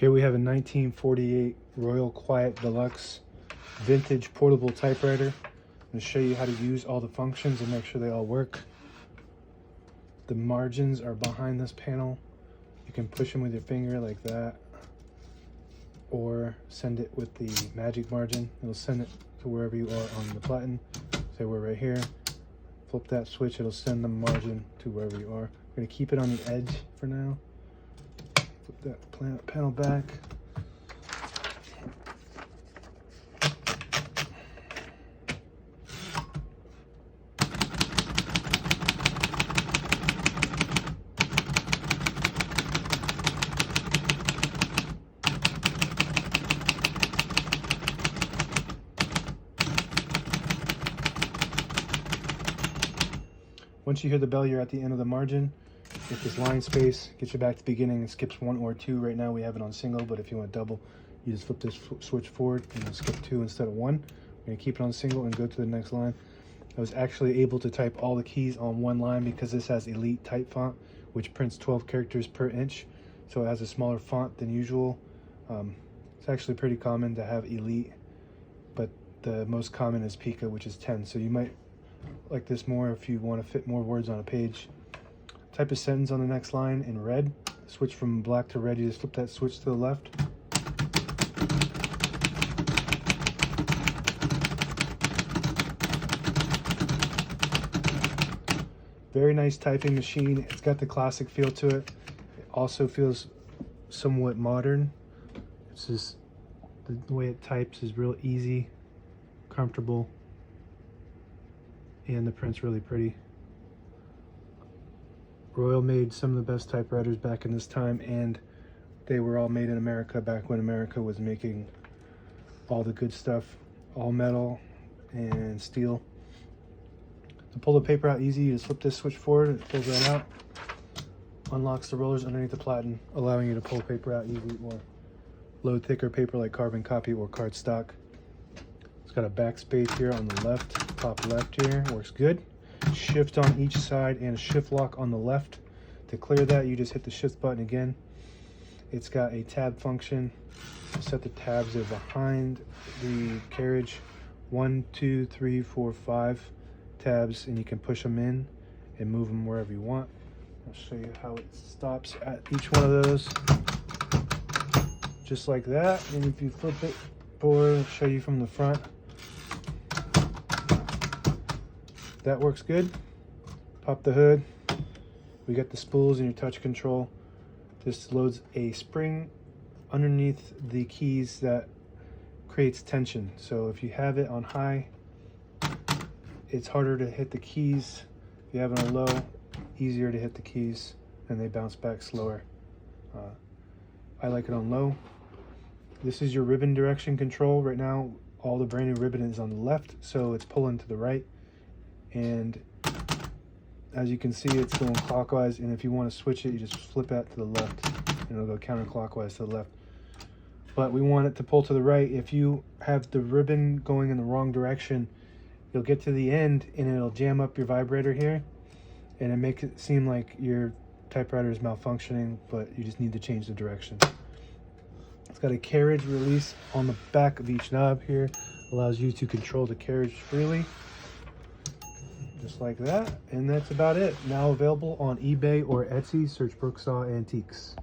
Here we have a 1948 Royal Quiet De Luxe vintage portable typewriter. I'm going to show you how to use all the functions and make sure they all work. The margins are behind this panel. You can push them with your finger like that, or send it with the magic margin. It'll send it to wherever you are on the button. Say we're right here. Flip that switch, it'll send the margin to wherever you are. I'm going to keep it on the edge for now. Flip that panel back. Once you hear the bell, you're at the end of the margin. If this line space gets you back to the beginning and skips 1 or 2. Right now we have it on single, but if you want double, you just flip this switch forward and skip 2 instead of 1. We're going to keep it on single and go to the next line. I was actually able to type all the keys on one line because this has Elite type font, which prints 12 characters per inch. So it has a smaller font than usual. It's actually pretty common to have Elite, but the most common is Pica, which is 10. So you might like this more if you want to fit more words on a page. Type a sentence on the next line in red. Switch from black to red. You just flip that switch to the left. Very nice typing machine. It's got the classic feel to it. It also feels somewhat modern. It's just the way it types is real easy, comfortable, and the print's really pretty. Royal made some of the best typewriters back in this time, and they were all made in America back when America was making all the good stuff, all metal and steel. To pull the paper out easy, you just flip this switch forward and it pulls that out. Unlocks the rollers underneath the platen, allowing you to pull paper out easy or load thicker paper like carbon copy or cardstock. It's got a backspace here on the left, top left here, works good. Shift on each side and shift lock on the left. To clear that, you just hit the shift button again. It's got a tab function. Set the tabs are behind the carriage. 1, 2, 3, 4, 5 tabs, and you can push them in and move them wherever you want. I'll show you how it stops at each one of those. Just like that. And if you flip it forward, I'll show you from the front. That works good. Pop the hood. We got the spools and your touch control. This loads a spring underneath the keys that creates tension. So if you have it on high, it's harder to hit the keys. If you have it on low, easier to hit the keys, and they bounce back slower. I like it on low. This is your ribbon direction control. Right now, all the brand new ribbon is on the left, so it's pulling to the right. And as you can see, it's going clockwise, and if you want to switch it, you just flip that to the left and it'll go counterclockwise to the left. But we want it to pull to the right. If you have the ribbon going in the wrong direction, you'll get to the end and it'll jam up your vibrator here, and it makes it seem like your typewriter is malfunctioning, but you just need to change the direction. It's got a carriage release on the back of each knob here. Allows you to control the carriage freely. Just like that, and that's about it. Now available on eBay or Etsy. Search Brooksaw Antiques.